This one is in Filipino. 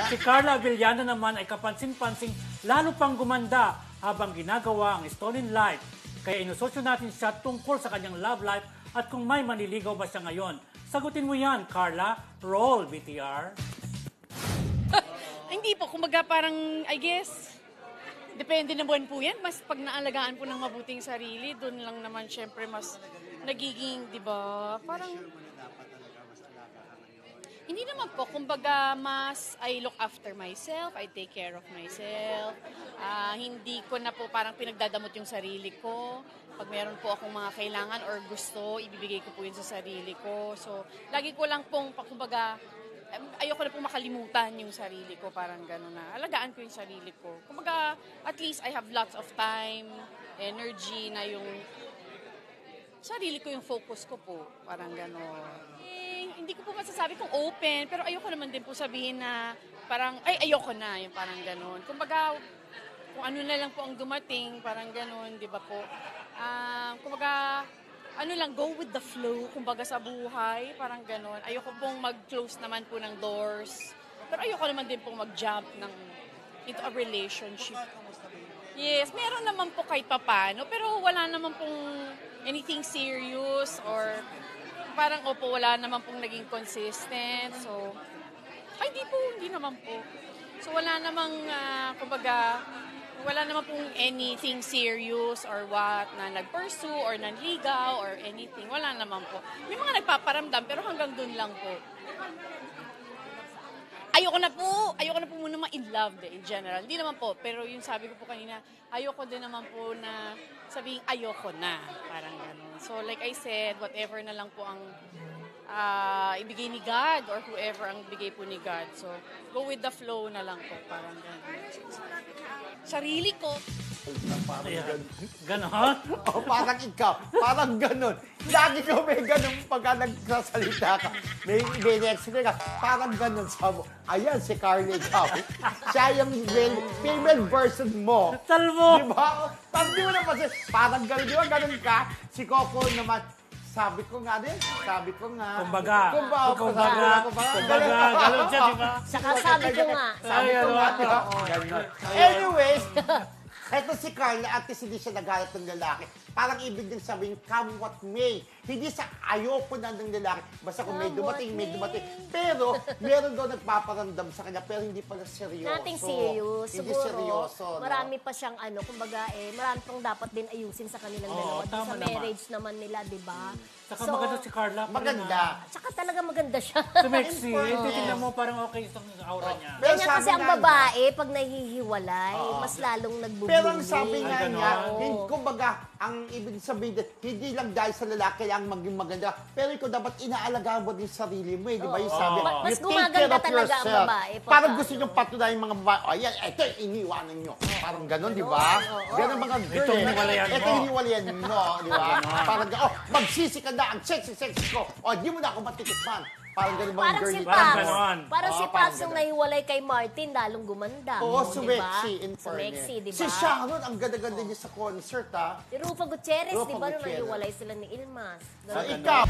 Si Carla Avellana naman ay kapansin-pansing lalo pang gumanda habang ginagawa ang stolen life. Kaya inusosyo natin siya tungkol sa kanyang love life at kung may maniligaw ba siya ngayon. Sagutin mo yan, Carla. Roll, BTR. Hindi po, kumbaga parang, I guess, depende na buwan po yan. Mas pag naalagaan po ng mabuting sarili, doon lang naman syempre mas nagiging, di ba, parang, hindi naman po, kumbaga mas I look after myself, I take care of myself. Hindi ko na po parang pinagdadamot yung sarili ko. Pag meron po akong mga kailangan or gusto, ibibigay ko po yun sa sarili ko. So, lagi ko lang pong, kumbaga, ayoko na pong makalimutan yung sarili ko, parang gano'n na. Alagaan ko yung sarili ko. Kumbaga, at least I have lots of time, energy na yung sarili ko yung focus ko po, parang gano'n. Hindi ko po masasabi kung open, pero ayoko naman din po sabihin na parang, ayoko na, yung parang gano'n. Kumbaga, kung ano na lang po ang dumating, parang gano'n, di ba po? Kumbaga, ano lang, go with the flow, kumbaga sa buhay, parang gano'n. Ayoko pong mag-close naman po ng doors, pero ayoko naman din pong mag-jump into a relationship. Yes, meron naman po kahit papano, pero wala naman pong anything serious or parang wala naman pong naging consistent. So, hindi naman po. So, wala namang, kumbaga, wala naman pong anything serious or what na nag-pursue or nanligaw or anything. Wala naman po. May mga nagpaparamdam pero hanggang dun lang po. Ayoko na po muna ma-in love in general. Hindi naman po, pero yung sabi ko po kanina, ayoko din naman po na sabihing ayoko na, parang gano'n. So like I said, whatever na lang po ang ibigay ni God or whoever ang ibigay po ni God. So go with the flow na lang po, parang gano'n. Sarili ko. Ganon? O parang ikaw, parang ganon. Lagi ko may ganon pagka nagsasalita ka. May next ka, parang ganon sa mo. Ayan, si Carly ikaw. Siya yung female version mo. Talmo! Diba? Di mo na kasi, parang ganon. Di ba ganon ka? Si Coco naman, sabi ko nga, Kumbaga, ganon ganon siya, di ba? Saka sabi ko nga. Diba? Anyways, eto si Carla, at least hindi siya naghahanap ng lalaki. Parang ibig din sabihin, come what may. Hindi sa ayoko na ng lalaki. Basta kung may dumating. Pero, meron daw nagpaparamdam sa kanya, pero hindi pala seryoso. Nothing serious. Hindi Siguro, seryoso. marami pa siyang kumbaga marami pang dapat din ayusin sa kanilang dalawa. tama Sa marriage naman nila, di ba? Saka maganda si Carla. Maganda. Tsaka talaga maganda siya. Sumexy. Titignan mo parang okay itong aura niya. Pero Ganyan sabi kasi ang nga babae, pag nahihiwalay, mas lalong nagbubuli. Pero ang sabi nga Ay, niya, ganon. kumbaga, ang ibig sabihin, hindi lang dahil sa lalaki ang maging maganda, pero ikaw dapat inaalagaan mo din sarili mo, di ba? Yung sabi, Mas you take gumaganda care of talaga ang yourself. babae pagka- Parang gusto niyong patunayan mga babae, ayan, ito, iniwanan niyo. Parang ganon, di ba? Ganon mga girl. Ito, hiniwalayan mo. Ito, hiniwalayan mo, di ba? Parang, magsisi ka na, ang sexy ko. Di mo na ako matitikman. Parang ganon mga Parang girl. si Parang Paps. ganon. Parang si Oo, Paps parang nung ganon. nahiwalay kay Martin, lalong gumanda. Oo, Di ba? sumexy, in fairness. Sumexy, di ba? Si Sharon, ang ganda-ganda niya sa concert, ha? Si Rufa Gutierrez, Rufa di ba, nung Gutierrez. nahiwalay sila ni Ilmas. So, Ganun. ikaw,